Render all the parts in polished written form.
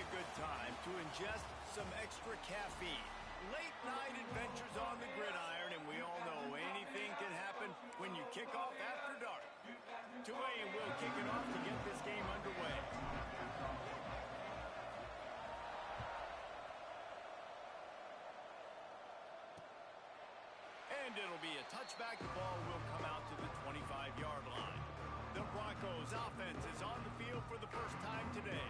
a good time to ingest some extra caffeine. Late night adventures on the gridiron, and we all know anything can happen when you kick off after dark. Tulane will kick it off to get this game underway. And it'll be a touchback. The ball will come out to the 25-yard line. The Broncos offense is on the field for the first time today.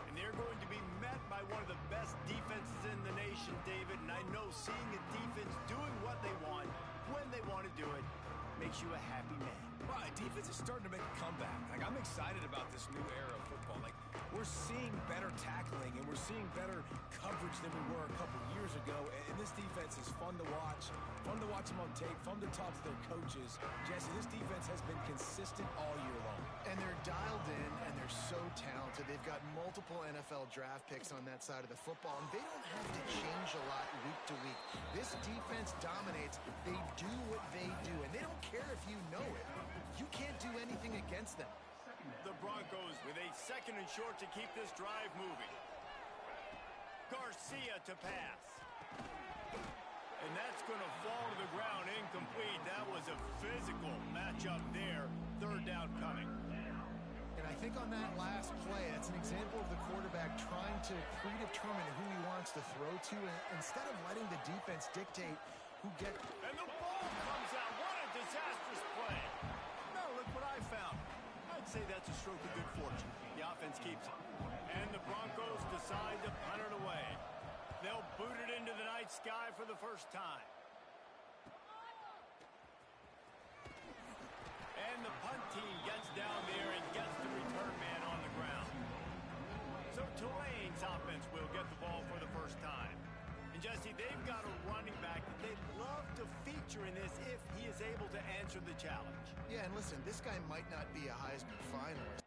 And they're going to be met by one of the best defenses in the nation, David. And I know seeing a defense doing what they want, when they want to do it, makes you a happy man. Right, defense is starting to make a comeback. Like, I'm excited about this new era of football. Like, we're seeing better tackling and we're seeing better coverage than we were a couple years ago. And this defense is fun to watch them on tape, fun to talk to their coaches. Jesse, this defense has been consistent all year long. And they're dialed in and they're so talented. They've got multiple NFL draft picks on that side of the football, and they don't have to change a lot week to week. This defense dominates. They do what they do, and they don't care if you know it. You can't do anything against them. The Broncos with a 2nd and short to keep this drive moving. Garcia to pass. And that's going to fall to the ground incomplete. That was a physical matchup there. 3rd down coming. And I think on that last play, that's an example of the quarterback trying to predetermine who he wants to throw to, instead of letting the defense dictate who gets. And the ball comes out. What a disastrous play. Now look what I found. I'd say that's a stroke of good fortune. The offense keeps it. And the Broncos decide to punt it away. They'll boot it into the night sky for the first time. And the punt team gets down there and gets the return man on the ground. So Tulane's offense will get the ball for the first time. And Jesse, they've got a running back that they'd love to feature in this if he is able to answer the challenge. Yeah, and listen, this guy might not be a Heisman finalist.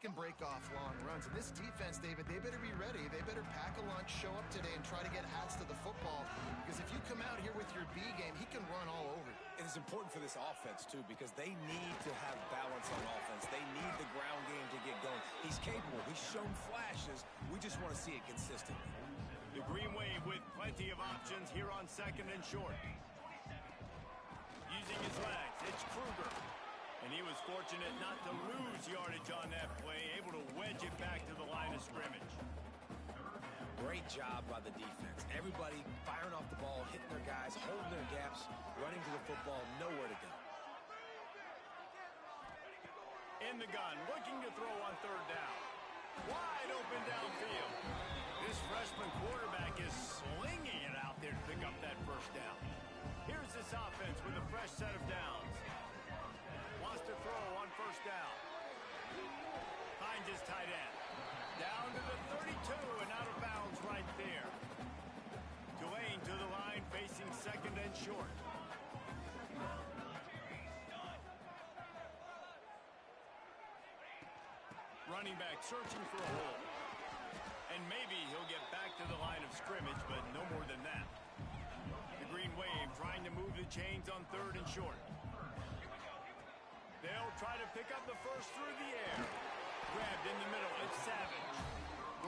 Can break off long runs, and this defense, David, they better be ready. They better pack a lunch, show up today, and try to get hats to the football, because if you come out here with your B game, he can run all over you. And it's important for this offense, too, because they need to have balance on offense. They need the ground game to get going. He's capable. He's shown flashes. We just want to see it consistently. The Green Wave with plenty of options here on 2nd and short. Using his legs, it's Kruger. And he was fortunate not to lose yardage on that play, able to wedge it back to the line of scrimmage. Great job by the defense. Everybody firing off the ball, hitting their guys, holding their gaps, running to the football, nowhere to go. In the gun, looking to throw on 3rd down. Wide open downfield. This freshman quarterback is slinging it out there to pick up that 1st down. Here's this offense with a fresh set of downs. Wants to throw on 1st down. Finds his tight end. Down to the 32 and out of bounds right there. Tulane to the line facing 2nd and short. Running back searching for a hole. And maybe he'll get back to the line of scrimmage, but no more than that. The Green Wave trying to move the chains on 3rd and short. They'll try to pick up the first through the air. Grabbed in the middle, it's Savage.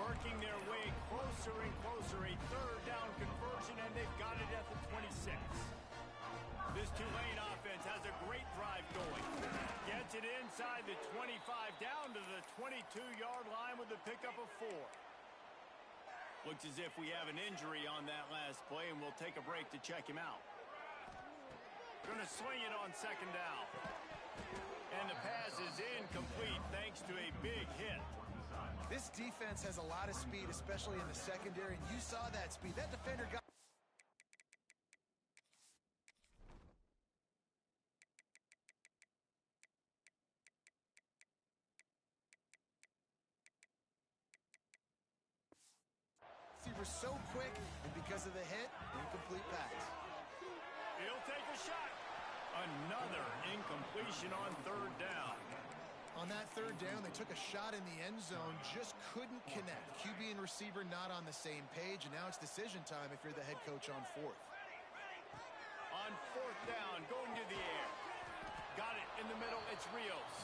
Working their way closer and closer, a 3rd down conversion, and they've got it at the 26. This Tulane offense has a great drive going. Gets it inside the 25, down to the 22-yard line with a pickup of 4. Looks as if we have an injury on that last play, and we'll take a break to check him out. Going to swing it on 2nd down. And the pass is incomplete thanks to a big hit. This defense has a lot of speed, especially in the secondary, and you saw that speed. That defender got... Receiver so quick, and because of the hit, incomplete pass. He'll take a shot. Another incompletion on third down. On that third down, they took a shot in the end zone, just couldn't connect. QB and receiver not on the same page, and now it's decision time if you're the head coach on fourth. On fourth down, going to the air. Got it in the middle, it's Rios.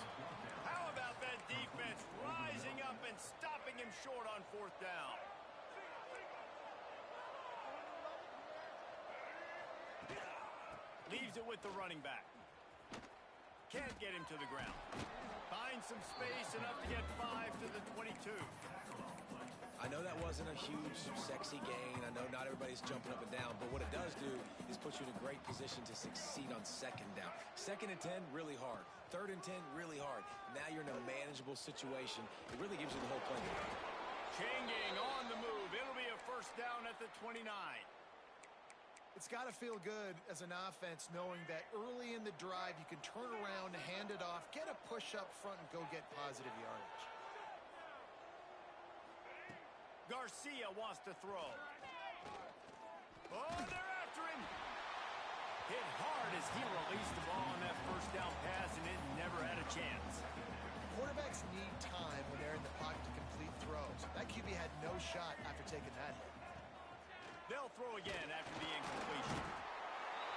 How about that defense rising up and stopping him short on fourth down? Leaves it with the running back. Can't get him to the ground. Finds some space, enough to get 5 to the 22. I know that wasn't a huge, sexy gain. I know not everybody's jumping up and down, but what it does do is put you in a great position to succeed on second down. Second and 10, really hard. Third and 10, really hard. Now you're in a manageable situation. It really gives you the whole play. Changing on the move. It'll be a first down at the 29. It's got to feel good as an offense knowing that early in the drive you can turn around, hand it off, get a push up front, and go get positive yardage. Garcia wants to throw. Oh, they're after him. Hit hard as he released the ball on that first down pass, and it never had a chance. Quarterbacks need time when they're in the pocket to complete throws. That QB had no shot after taking that hit. They'll throw again after the incompletion.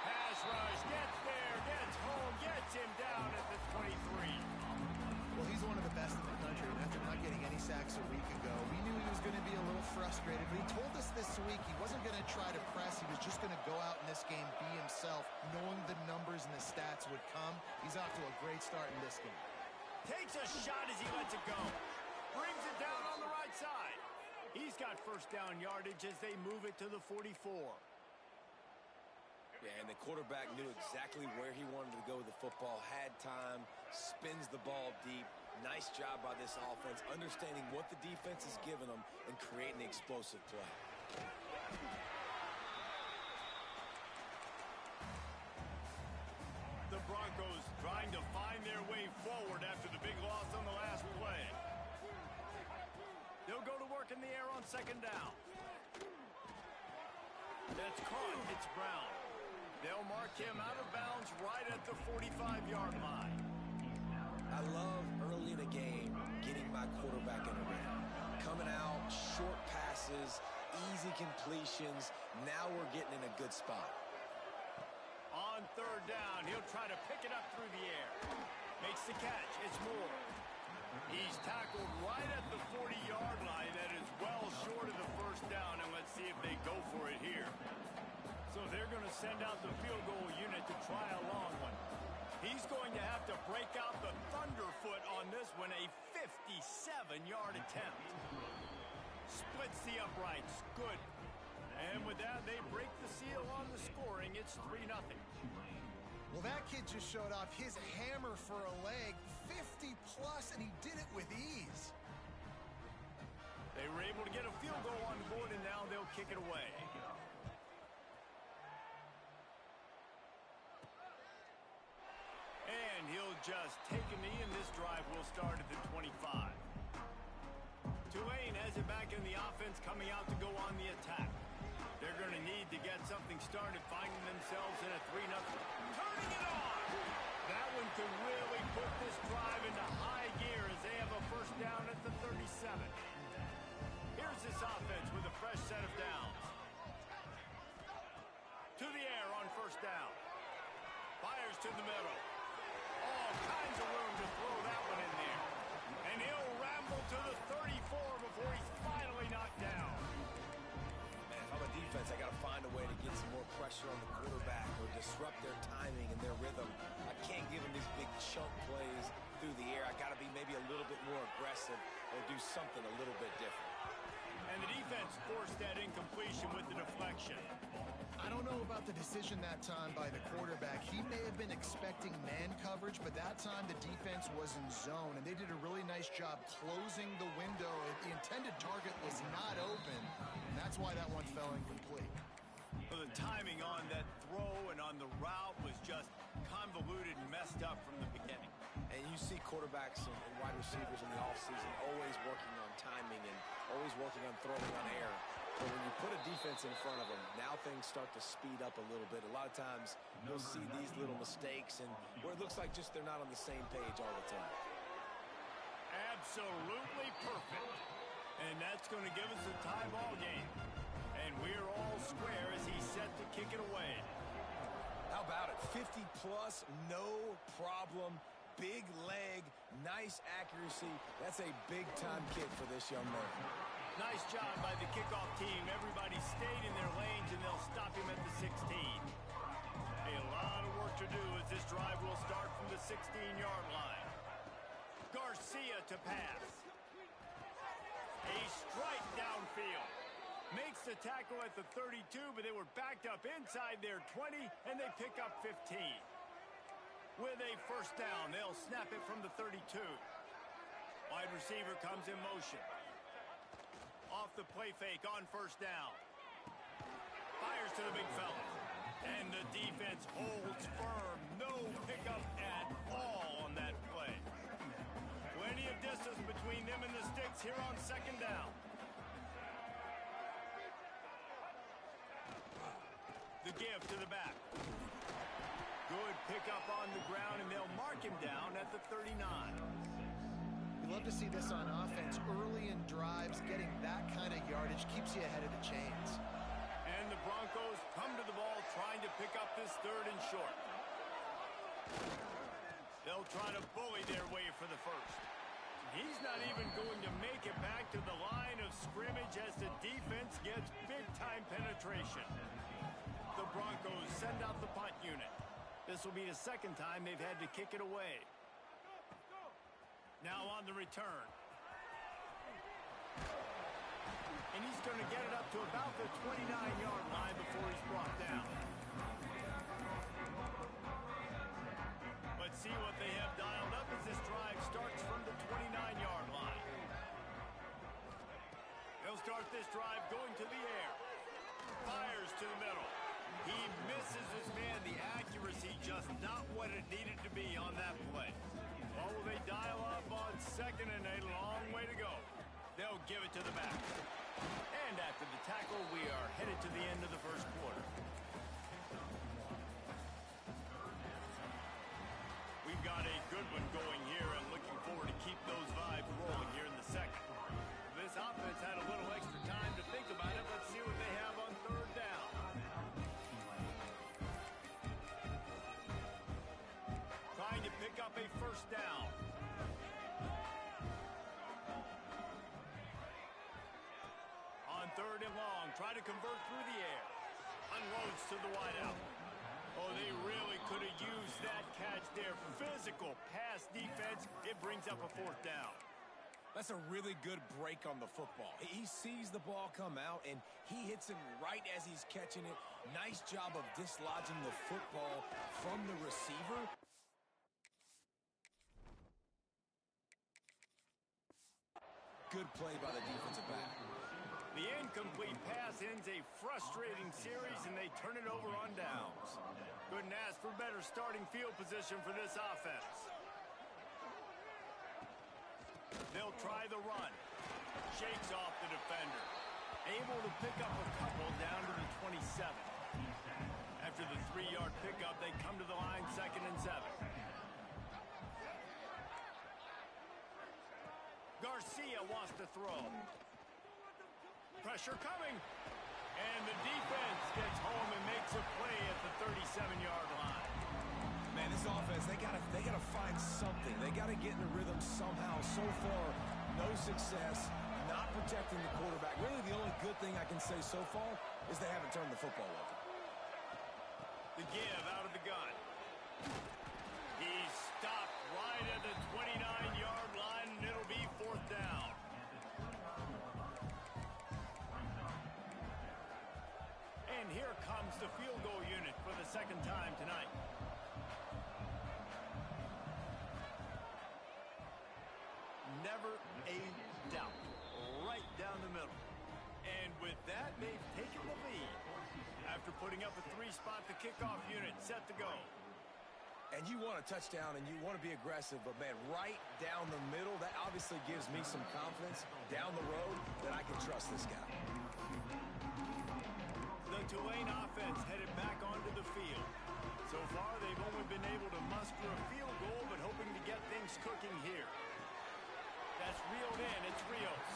Pass rush, gets there, gets home, gets him down at the 23. Well, he's one of the best in the country, and after not getting any sacks a week ago, we knew he was going to be a little frustrated, but he told us this week he wasn't going to try to press. He was just going to go out in this game, be himself, knowing the numbers and the stats would come. He's off to a great start in this game. Takes a shot as he lets it go. Brings it down on the right side. He's got first down yardage as they move it to the 44. Yeah, and the quarterback knew exactly where he wanted to go with the football, had time, spins the ball deep. Nice job by this offense, understanding what the defense is giving them and creating the explosive play. The Broncos trying to find their way forward after the big loss on the last play. They'll go to work in the air on second down. That's caught. It's Brown. They'll mark him out of bounds right at the 45-yard line. I love early in the game getting my quarterback in the ring. Coming out, short passes, easy completions. Now we're getting in a good spot. On third down, he'll try to pick it up through the air. Makes the catch. It's Moore. He's tackled right at the 40-yard line. That is well short of the first down, and let's see if they go for it here. So they're going to send out the field goal unit to try a long one. He's going to have to break out the thunderfoot on this one, a 57-yard attempt. Splits the uprights. Good. And with that, they break the seal on the scoring. It's 3-0. Well, that kid just showed off his hammer for a leg, 50-plus, and he did it with ease. They were able to get a field goal on board, and now they'll kick it away. And he'll just take a knee, and this drive will start at the 25. Tulane has it back in the offense, coming out to go on the attack. They're going to need to get something started, finding themselves in a 3-0. Turning it on! That one could really put this drive into high gear as they have a first down at the 37. Here's this offense with a fresh set of downs. To the air on first down. Fires to the middle. All kinds of room to throw that one in there. And he'll ramble to the 34 before he's finally knocked down. Man, if I'm a defense, I got to find a way to get some more pressure on the quarterback or disrupt their timing and their rhythm. I can't give them these big chunk plays through the air. I got to be maybe a little bit more aggressive or do something a little bit different. And the defense forced that incompletion with the deflection. I don't know about the decision that time by the quarterback. He may have been expecting man coverage, but that time the defense was in zone, and they did a really nice job closing the window. The intended target was not open, and that's why that one fell incomplete. Well, the timing on that throw and on the route was just convoluted and messed up from the beginning. And you see quarterbacks and wide receivers in the offseason always working on timing and always working on throwing on air. But when you put a defense in front of them, now things start to speed up a little bit. A lot of times you'll see these little mistakes and where it looks like just they're not on the same page all the time. Absolutely perfect. And that's going to give us a tie ball game. And we're all square as he's set to kick it away. How about it? 50-plus, no problem. Big leg, nice accuracy. That's a big-time kick for this young man. Nice job by the kickoff team. Everybody stayed in their lanes, and they'll stop him at the 16. A lot of work to do as this drive will start from the 16-yard line. Garcia to pass. A strike downfield. Makes the tackle at the 32, but they were backed up inside their 20, and they pick up 15. With a first down, they'll snap it from the 32. Wide receiver comes in motion. Off the play fake on first down. Fires to the big fella. And the defense holds firm. No pickup at all on that play. Plenty of distance between them and the sticks here on second down. The give to the back. Good pickup on the ground, and they'll mark him down at the 39. You love to see this on offense. Early in drives, getting that kind of yardage keeps you ahead of the chains. And the Broncos come to the ball trying to pick up this third and short. They'll try to bully their way for the first. He's not even going to make it back to the line of scrimmage as the defense gets big-time penetration. The Broncos send out the punt unit. This will be the second time they've had to kick it away. Now on the return. And he's going to get it up to about the 29-yard line before he's brought down. Let's see what they have dialed up as this drive starts from the 29-yard line. They'll start this drive going to the air. Fires to the middle. He misses his man. The accuracy just not what it needed to be on that play. Or will they dial up on second and a long way to go? They'll give it to the back. And after the tackle, we are headed to the end of the first quarter. We've got a good one going here and looking forward to keep those vibes rolling here in the second. This offense had a little extra time to think about it. Let's see what they have on third down. Trying to pick up a first down. On third and long, try to convert through the air. Unloads to the wideout. Oh, they really could have used that catch there. Physical pass defense. It brings up a fourth down. That's a really good break on the football. He sees the ball come out, and he hits him right as he's catching it. Nice job of dislodging the football from the receiver. Good play by the defensive back. The incomplete pass ends a frustrating series, and they turn it over on downs. Couldn't ask for better starting field position for this offense. They'll try the run. Shakes off the defender. Able to pick up a couple down to the 27. After the 3-yard pickup, they come to the line 2nd and 7. Garcia wants to throw. Pressure coming. And the defense gets home and makes a play at the 37-yard line. Man, this offense, they gotta find something. They gotta get in a rhythm somehow. So far, no success, not protecting the quarterback. Really, the only good thing I can say so far is they haven't turned the football over. The give out of the gun. He's stopped right at the 29-yard line, and it'll be fourth down. And here comes the field goal unit for the second time tonight. Never a doubt. Right down the middle. And with that, they've taken the lead. After putting up a 3-spot, the kickoff unit set to go. And you want a touchdown and you want to be aggressive, but man, right down the middle, that obviously gives me some confidence down the road that I can trust this guy. The Tulane offense headed back onto the field. So far, they've only been able to muster a field goal, but hoping to get things cooking here. That's reeled in. It's Rios.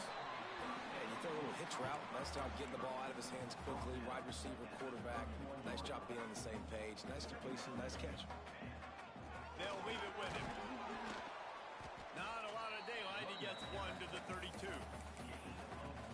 Yeah, you throw a little hitch route. Nice job getting the ball out of his hands quickly. Wide receiver, quarterback. Nice job being on the same page. Nice completion, nice catch. They'll leave it with him. Not a lot of daylight. He gets one to the 32.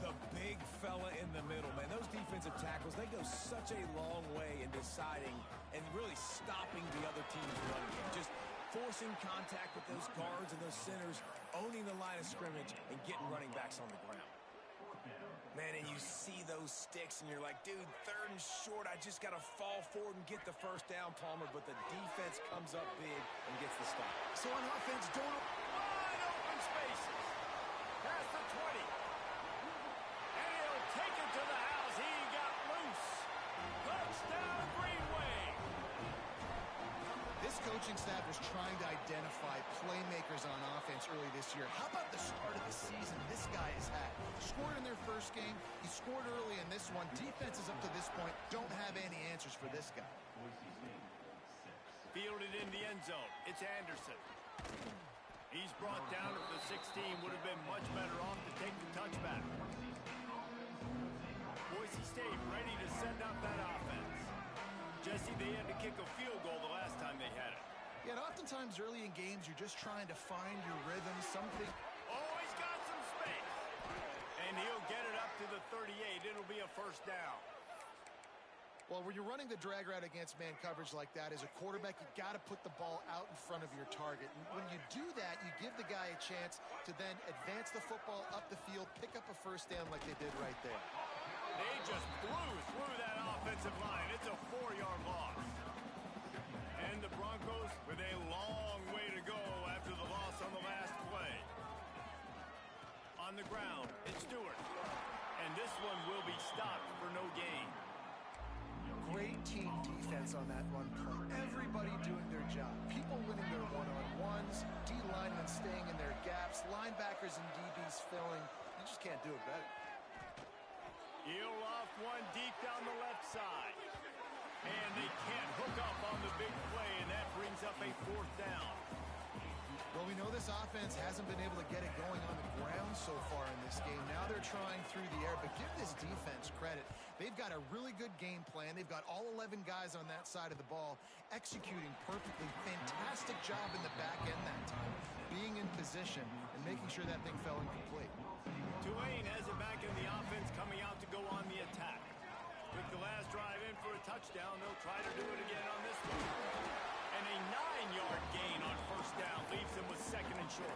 The big fella in the middle, man. Those defensive tackles, they go such a long way in deciding and really stopping the other team's running game. Just forcing contact with those guards and those centers, owning the line of scrimmage, and getting running backs on the ground. Man, and you see those sticks, and you're like, dude, 3rd and short. I just got to fall forward and get the first down, Palmer. But the defense comes up big and gets the stop. So on offense, don't... Wide open spaces. Past the 20. And he'll take it to the house. He got loose. Touchdown, Greenway. This coaching staff was trying to identify playmakers on offense early this year. How about the start of the season this guy has had? Scored in their first game. He scored early in this one. Defenses up to this point don't have any answers for this guy. Fielded in the end zone. It's Anderson. He's brought down at the 16. Would have been much better off to take the touchback. Boise State ready to send out that offense. Jesse, they had to kick a field goal the last time they had it. Yeah, and oftentimes early in games, you're just trying to find your rhythm, something. Oh, he's got some space. And he'll get it up to the 38. It'll be a first down. Well, when you're running the drag route against man coverage like that, as a quarterback, you got to put the ball out in front of your target. And when you do that, you give the guy a chance to then advance the football up the field, pick up a first down like they did right there. They just blew through that offensive line. It's a 4-yard loss. And the Broncos with a long way to go after the loss on the last play. On the ground, it's Stewart. And this one will be stopped for no gain. Great team defense on that run play. Everybody doing their job. People winning their one-on-ones, D-linemen staying in their gaps, linebackers and DBs filling. You just can't do it better. He'll off one deep down the left side. And they can't hook up on the big play, and that brings up a 4th down. Well, we know this offense hasn't been able to get it going on the ground so far in this game. Now they're trying through the air, but give this defense credit. They've got a really good game plan. They've got all 11 guys on that side of the ball executing perfectly. Fantastic job in the back end that time, being in position and making sure that thing fell incomplete. Tulane has it back in the offense, coming out to go on the attack. With the last drive in for a touchdown, they'll try to do it again on this one. And a 9-yard gain on first down leaves them with 2nd and short.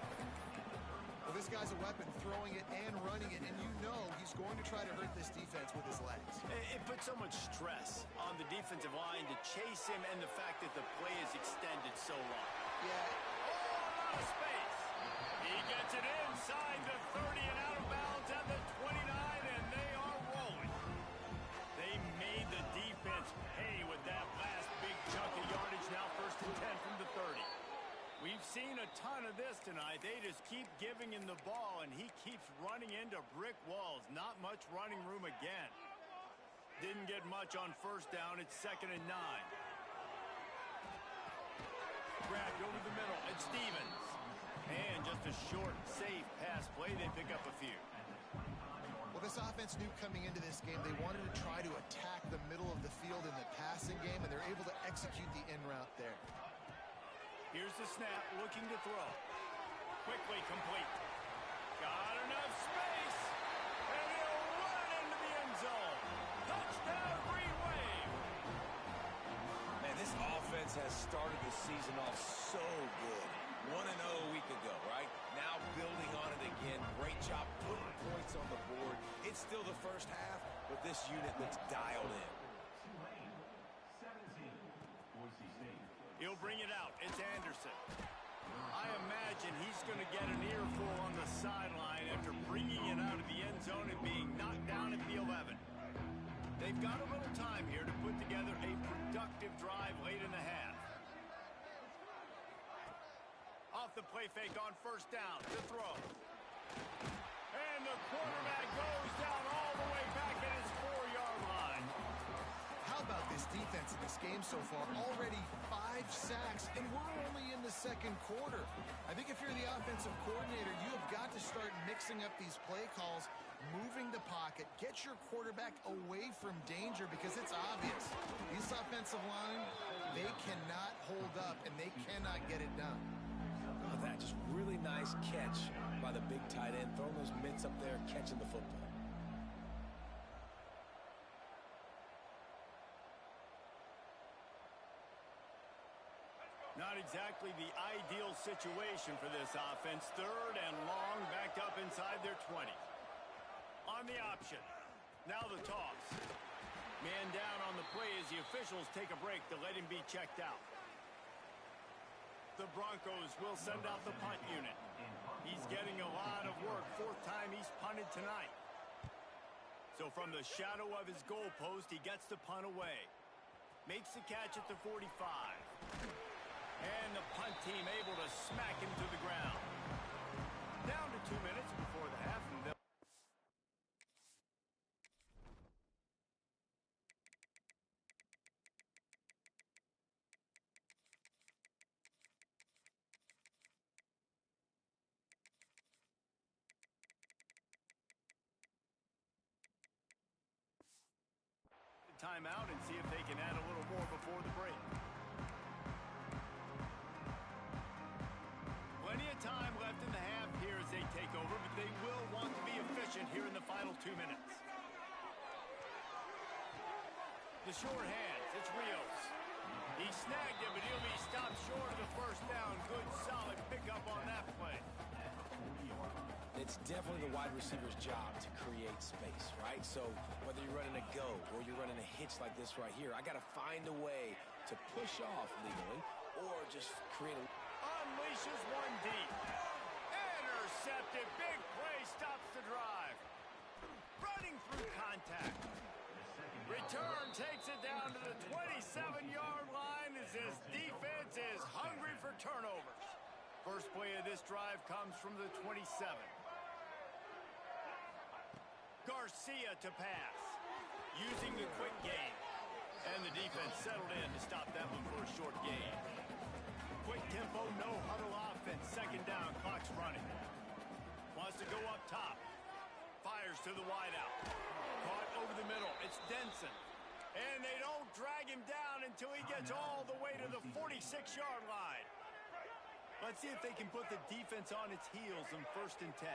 Well, this guy's a weapon, throwing it and running it, and you know he's going to try to hurt this defense with his legs. It puts so much stress on the defensive line to chase him, and the fact that the play is extended so long. Yeah. Oh, a lot of space. He gets it inside the 30 and out of bounds at the 29, and they are rolling. They made the defense pay with that last big chunk of yardage. Now 1st and 10 from the 30. We've seen a ton of this tonight. They just keep giving him the ball, and he keeps running into brick walls. Not much running room again. Didn't get much on first down. It's 2nd and 9. Grabbed over the middle. It's Stevens. And just a short, safe pass play. They pick up a few. Well, this offense knew coming into this game they wanted to try to attack the middle of the field in the passing game, and they're able to execute the in route there. Here's the snap, looking to throw. Quickly complete. Got enough space, and he'll run into the end zone. Touchdown, Green Wave. Man, this offense has started the season off so good. 1-0 a week ago, right? Now building on it again. Great job putting points on the board. It's still the first half, but this unit looks dialed in. He'll bring it out. It's Anderson. I imagine he's going to get an earful on the sideline after bringing it out of the end zone and being knocked down at the 11. They've got a little time here to put together a productive drive late in the half. Off the play fake on first down to throw. And the quarterback goes down all the way back at his 4-yard line. defense in this game so far. Already 5 sacks, and we're only in the second quarter. I think if you're the offensive coordinator, you have got to start mixing up these play calls, moving the pocket, get your quarterback away from danger, because it's obvious. This offensive line, they cannot hold up, and they cannot get it done. Oh, that just really nice catch by the big tight end, throwing those mitts up there, catching the football. Not exactly the ideal situation for this offense. 3rd and long, backed up inside their 20. On the option. Now the toss. Man down on the play as the officials take a break to let him be checked out. The Broncos will send out the punt unit. He's getting a lot of work. 4th time he's punted tonight. So from the shadow of his goalpost, he gets the punt away. Makes the catch at the 45. And the punt team able to smack him to the ground. Down to 2 minutes before the half. And they'll timeout and see if they can add a little more before the break. Plenty of time left in the half here as they take over, but they will want to be efficient here in the final 2 minutes. The short hands, it's Rios. He snagged it, but he'll be stopped short of the first down. Good, solid pickup on that play. It's definitely the wide receiver's job to create space, right? So whether you're running a go or you're running a hitch like this right here, I got to find a way to push off legally or just create a... Unleashes one deep. Intercepted. Big play stops the drive. Running through contact. Return takes it down to the 27-yard line as his defense is hungry for turnovers. First play of this drive comes from the 27. Garcia to pass. Using the quick game. And the defense settled in to stop that one for a short gain. Quick tempo, no huddle offense. 2nd down, clock's running. Wants to go up top. Fires to the wideout. Caught over the middle. It's Denson. And they don't drag him down until he gets all the way to the 46-yard line. Let's see if they can put the defense on its heels in 1st and 10.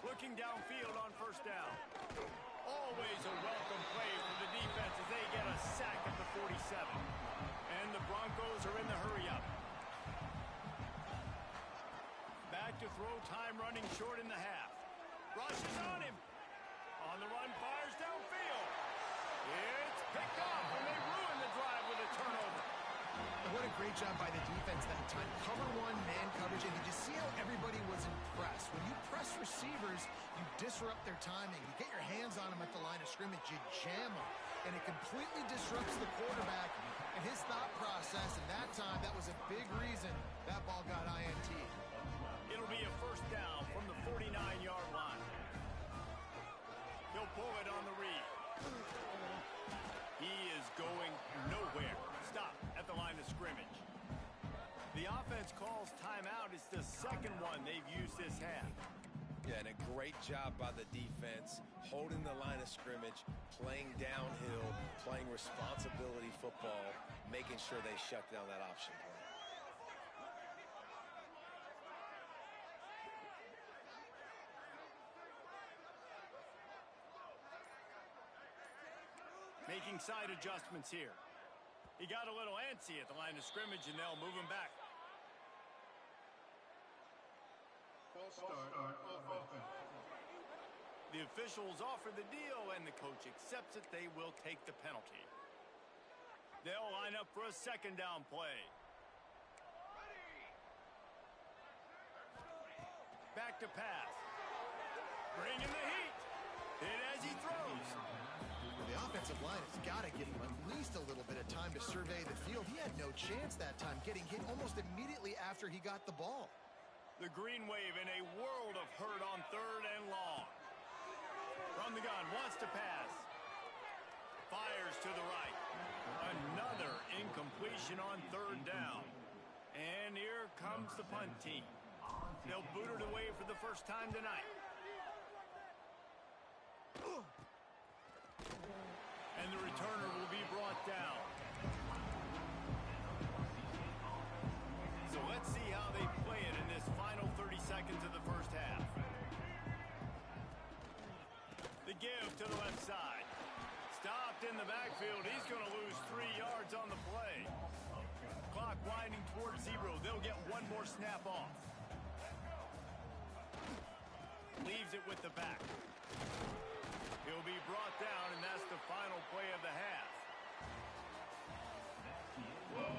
Looking downfield on 1st down. Always a welcome play for the defense as they get a sack at the 47. And the Broncos are in the hurry-up. Back to throw, time running short in the half. Rushes on him. On the run, fires downfield. It's picked off, and they ruin the drive with a turnover. What a great job by the defense that time. Cover 1, man coverage, and you just see how everybody was impressed. When you press receivers, you disrupt their timing. You get your hands on them at the line of scrimmage, you jam them, and it completely disrupts the quarterback and his thought process, and that time, that was a big reason that ball got INT. It'll be a 1st down from the 49-yard line. He'll pull it on the read. He is going nowhere. Stop at the line of scrimmage. The offense calls timeout. It's the 2nd one they've used this half. Yeah, and a great job by the defense, holding the line of scrimmage, playing downhill, playing responsibility football, making sure they shut down that option play. Making side adjustments here. He got a little antsy at the line of scrimmage, and they'll move him back. The officials offer the deal, and the coach accepts it. They will take the penalty. They'll line up for a 2nd down play. Back to pass. Bringing the heat. Hit as he throws. The offensive line has got to give him at least a little bit of time to survey the field. He had no chance that time, getting hit almost immediately after he got the ball. The Green Wave in a world of hurt on 3rd and long. From the gun, wants to pass. Fires to the right. Another incompletion on third down. And here comes the punt team. They'll boot it away for the first time tonight. And the returner will be brought down. So let's see how they play it in this final 30 seconds of the first half. The give to the left side. Stopped in the backfield. He's going to lose 3 yards on the play. Clock winding towards 0. They'll get one more snap off. Leaves it with the back. He'll be brought down, and that's the final play of the half.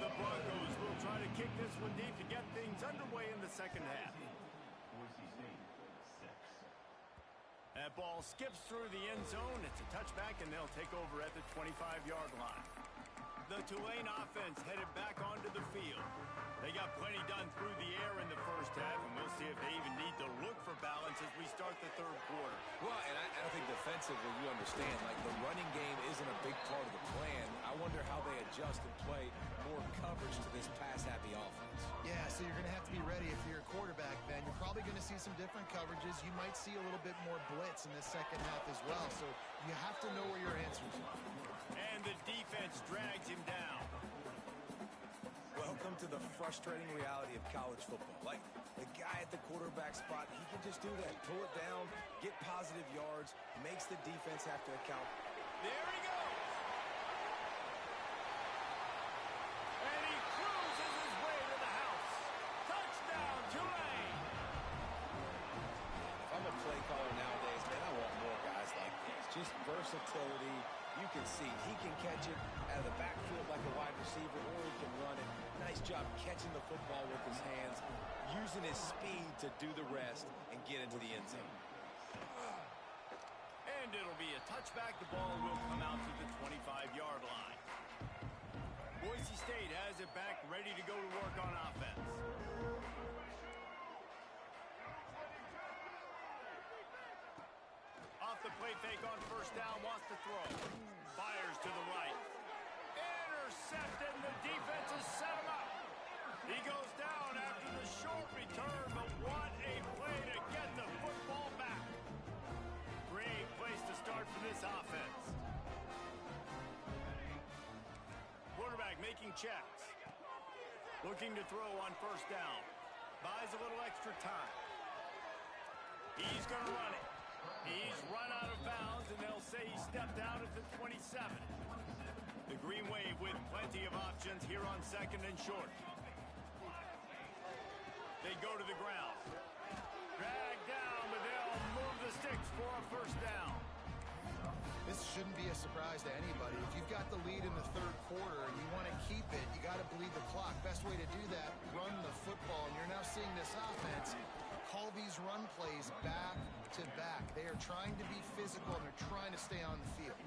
The Broncos will try to kick this one deep to get things underway in the second half. That ball skips through the end zone. It's a touchback, and they'll take over at the 25-yard line. The Tulane offense headed back onto the field. They got plenty done through the air in the first half, and we'll see if they even need to look for balance as we start the third quarter. Well, and I think defensively, you understand, like the running game isn't a big part of the plan. I wonder how they adjust and play more coverage to this pass-happy offense. Yeah, so you're going to have to be ready if you're a quarterback, Ben. You're probably going to see some different coverages. You might see a little bit more blitz in this second half as well, so you have to know where your answers are. And the defense drags him down. Welcome to the frustrating reality of college football. Like, the guy at the quarterback spot, he can just do that. Pull it down, get positive yards, makes the defense have to account. There he goes. And he cruises his way to the house. Touchdown, Tulane. If I'm a play caller nowadays, man, I want more guys like this. Just versatility. You can see he can catch it out of the backfield like a wide receiver, or he can run it. Nice job catching the football with his hands, using his speed to do the rest and get into the end zone. And it'll be a touchback. The ball will come out to the 25-yard line. Boise State has it back, ready to go to work on offense. Off the play fake on first down, wants to throw. Fires to the right. Intercepted, and the defense has set him up. He goes down after the short return, but what a play to get the football back. Great place to start for this offense. Quarterback making checks. Looking to throw on first down. Buys a little extra time. He's going to run it. He's run out of bounds, and they'll say he stepped out at the 27. The Green Wave with plenty of options here on second and short. They go to the ground. Drag down, but they'll move the sticks for a first down. This shouldn't be a surprise to anybody. If you've got the lead in the third quarter and you want to keep it, you got to bleed the clock. Best way to do that, run the football. And you're now seeing this offense call these run plays back to back. They are trying to be physical, and they're trying to stay on the field.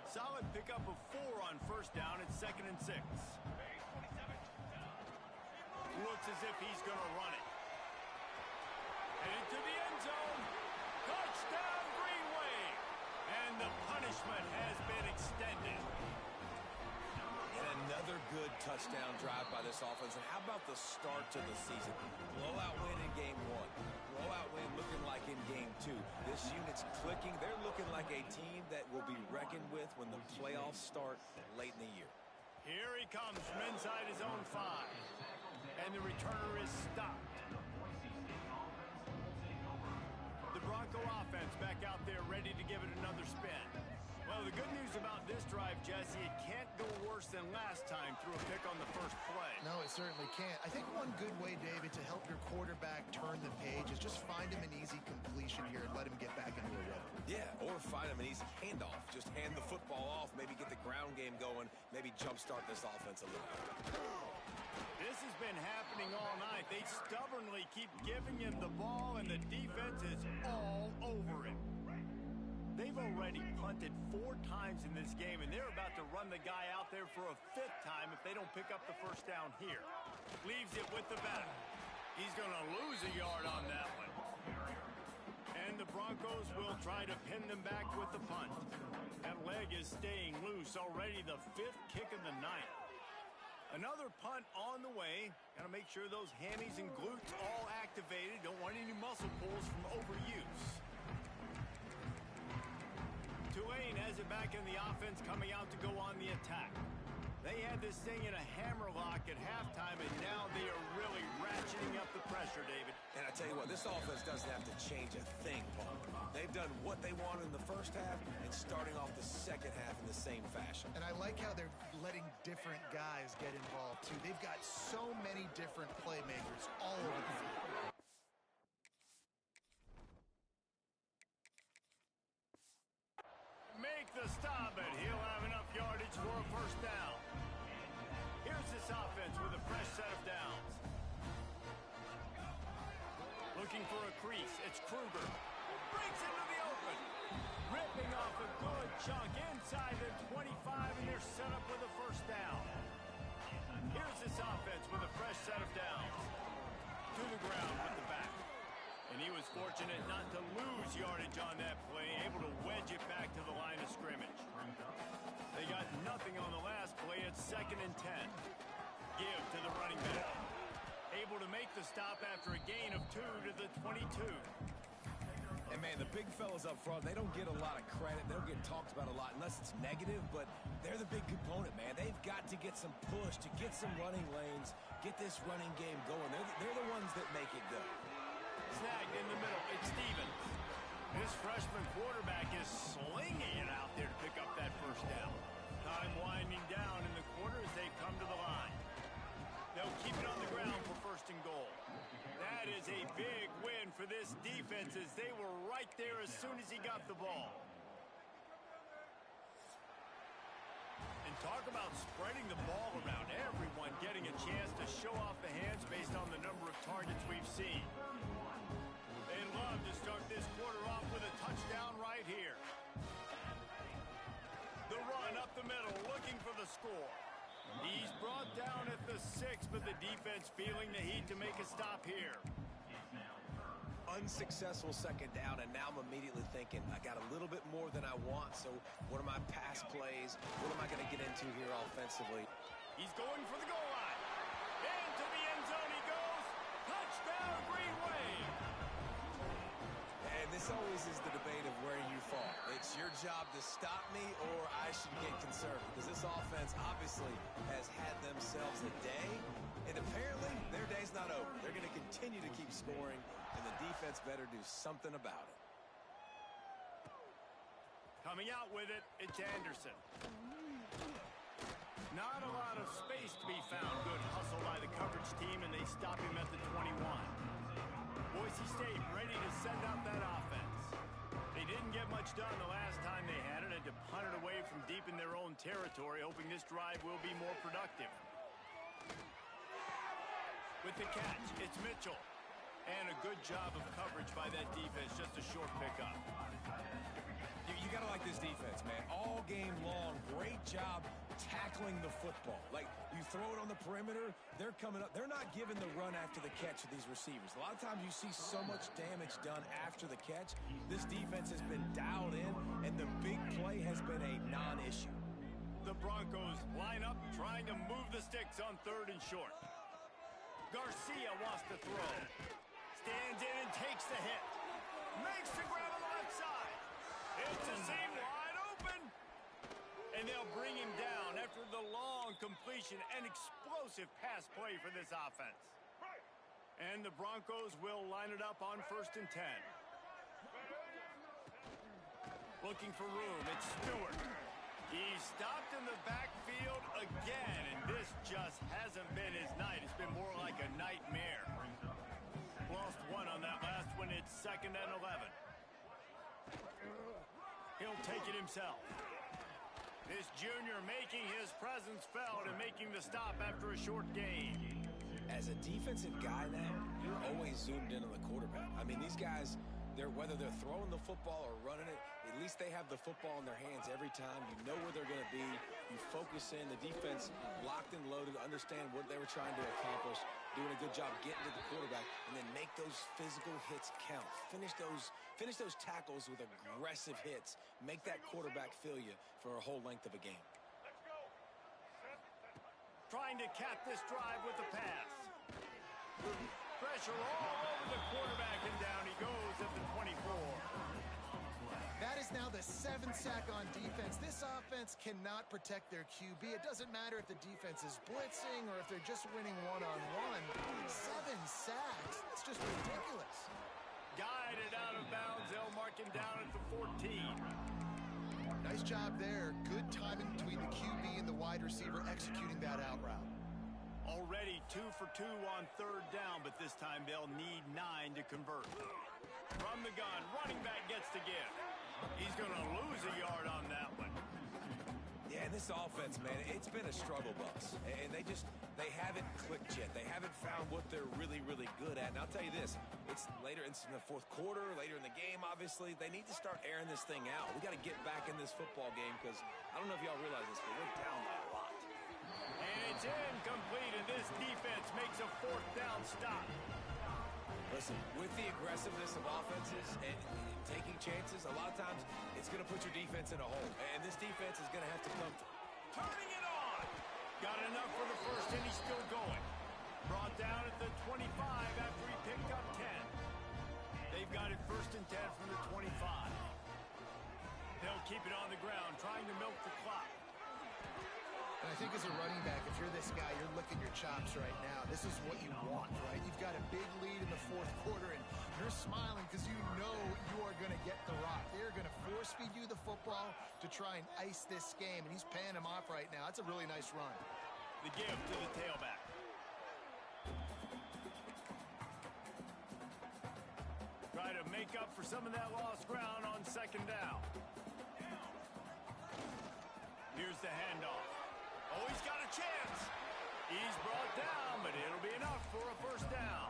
Solid pickup of 4 on first down at 2nd and 6. Looks as if he's going to run it. Headed to the end zone. Touchdown, Green Wave. And the punishment has been extended. And another good touchdown drive by this offense. And how about the start to the season? Blowout win in game 1. Blowout win looking like in game 2. This unit's clicking. They're looking like a team that will be reckoned with when the playoffs start late in the year. Here he comes from inside his own 5. And the returner is stopped. The Bronco offense back out there ready to give it another spin. Well, the good news about this drive, Jesse, it can't go worse than last time through a pick on the first play. No, it certainly can't. I think one good way, David, to help your quarterback turn the page is just find him an easy completion here and let him get back into a rhythm. Yeah, or find him an easy handoff. Just hand the football off, maybe get the ground game going, maybe jumpstart this offense a little bit. This has been happening all night. They stubbornly keep giving him the ball, and the defense is all over him. They've already punted 4 times in this game, and they're about to run the guy out there for a 5th time if they don't pick up the first down here. Leaves it with the back. He's going to lose a yard on that one. And the Broncos will try to pin them back with the punt. That leg is staying loose. Already the 5th kick of the night. Another punt on the way. Got to make sure those hammies and glutes all activated. Don't want any muscle pulls from overuse. Tulane has it back in the offense, coming out to go on the attack. They had this thing in a hammerlock at halftime, and now they are really ratcheting up the pressure, David. And I tell you what, this offense doesn't have to change a thing, Paul. They've done what they wanted in the first half and starting off the second half in the same fashion. And I like how they're letting different guys get involved, too. They've got so many different playmakers all over the field. Make the stop, and he'll have enough yardage for a first down. Here's this offense with a fresh set of downs. Looking for a crease. It's Kruger. Breaks into the open. Ripping off a good chunk inside the 25, and they're set up with a first down. Here's this offense with a fresh set of downs. To the ground with the back. And he was fortunate not to lose yardage on that play, able to wedge it back to the line of scrimmage. They got nothing on the last play. It's 2nd and 10. Give to the running back. Able to make the stop after a gain of 2 to the 22. And, man, the big fellas up front, they don't get a lot of credit. They don't get talked about a lot unless it's negative, but they're the big component, man. They've got to get some push, to get some running lanes, get this running game going. They're the ones that make it go. Snagged in the middle. It's Stevens. This freshman quarterback is slinging it out there to pick up that first down. Time winding down in the corner as they come to the line. They'll keep it on the ground for 1st and goal. That is a big win for this defense as they were right there as soon as he got the ball. And talk about spreading the ball around. Everyone getting a chance to show off the hands based on the number of targets we've seen. They'd love to start this quarter off with a touchdown right here. The run up the middle, looking for the score. He's brought down at the 6, but the defense feeling the heat to make a stop here. Unsuccessful 2nd down, and now I'm immediately thinking, I got a little bit more than I want, so what are my pass plays? What am I going to get into here offensively? He's going for the goal line. Into the end zone he goes. Touchdown, Green Wave. And this always is the debate of where you fall. It's your job to stop me or I should get concerned, because this offense obviously has had themselves a day, and apparently their day's not over. They're going to continue to keep scoring, and the defense better do something about it. Coming out with it, it's Anderson. Not a lot of space to be found. Good hustle by the coverage team, and they stop him at the 21. Boise State ready to send out that offense. They didn't get much done the last time they had it. Had to punt it away from deep in their own territory, hoping this drive will be more productive. With the catch, it's Mitchell. And a good job of coverage by that defense. Just a short pickup. You got to like this defense, man. All game long, great job tackling the football. Like, you throw it on the perimeter, they're coming up. They're not giving the run after the catch to these receivers. A lot of times you see so much damage done after the catch. This defense has been dialed in, and the big play has been a non-issue. The Broncos line up, trying to move the sticks on 3rd and short. Garcia wants to throw. Stands in and takes the hit. Makes the grab on the left side. It's a seam wide open. And they'll bring him down after the long completion. An explosive pass play for this offense. And the Broncos will line it up on 1st and 10. Looking for room. It's Stewart. He's stopped in the backfield again, and this just hasn't been his night. It's been more like a nightmare. Lost 1 on that last one. It's 2nd and 11. He'll take it himself. This junior making his presence felt and making the stop after a short gain. As a defensive guy now, you're always zoomed in on the quarterback. I mean, these guys, whether they're throwing the football or running it, At least they have the football in their hands every time. You know where they're going to be. You focus in. The defense locked and loaded, understand what they were trying to accomplish, doing a good job getting to the quarterback, and then make those physical hits count. Finish those tackles with aggressive hits. Make that quarterback feel you for a whole length of a game. Trying to cap this drive with the pass. Pressure all over the quarterback, and down he goes at the 24. That is now the 7th sack on defense. This offense cannot protect their QB. It doesn't matter if the defense is blitzing or if they're just winning one-on-one. 7 sacks. That's just ridiculous. Guided out of bounds. They'll mark him down at the 14. Nice job there. Good timing between the QB and the wide receiver executing that out route. Already 2 for 2 on 3rd down, but this time they'll need 9 to convert. From the gun, running back gets the give. He's going to lose a yard on that one. Yeah, and this offense, man, it's been a struggle bus. And they haven't clicked yet. They haven't found what they're really, really good at. And I'll tell you this, it's later in the 4th quarter, later in the game, obviously. They need to start airing this thing out. We got to get back in this football game because I don't know if y'all realize this, but we're down by a lot. And it's incomplete, and this defense makes a 4th down stop. Listen, with the aggressiveness of offenses and taking chances, a lot of times it's going to put your defense in a hole. And this defense is going to have to come turning it on. Got enough for the first, and he's still going. Brought down at the 25 after he picked up 10. They've got it 1st and 10 from the 25. They'll keep it on the ground, trying to milk the clock. And I think as a running back, if you're this guy, you're licking your chops right now. This is what you want, right? You've got a big lead in the 4th quarter, and you're smiling because you know you are going to get the rock. They're going to force feed you the football to try and ice this game, and he's paying him off right now. That's a really nice run. The give to the tailback. Try to make up for some of that lost ground on 2nd down. Here's the handoff. Oh, he's got a chance. He's brought down, but it'll be enough for a 1st down.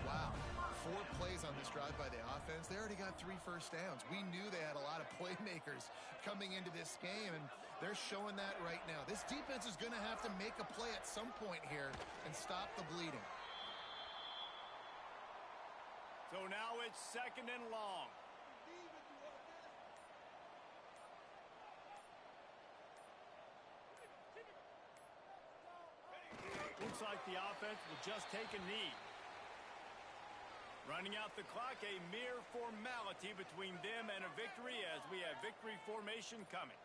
Wow. 4 plays on this drive by the offense. They already got 3 first downs. We knew they had a lot of playmakers coming into this game, and they're showing that right now. This defense is going to have to make a play at some point here and stop the bleeding. So now it's 2nd and long. Looks like the offense will just take a knee. Running out the clock, a mere formality between them and a victory as we have victory formation coming.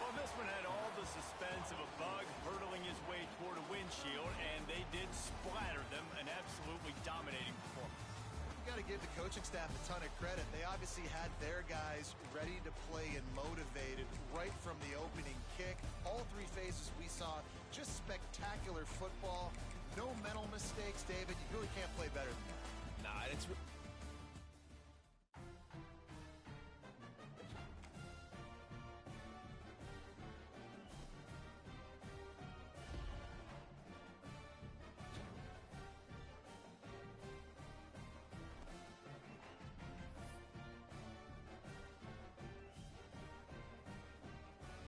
Well, this one had all the suspense of a bug hurtling his way toward a windshield, and they did splatter them, an absolutely dominating performance. Got to give the coaching staff a ton of credit. They obviously had their guys ready to play and motivated right from the opening kick. All 3 phases we saw, just spectacular football. No mental mistakes, David. You really can't play better than that. Nah, it's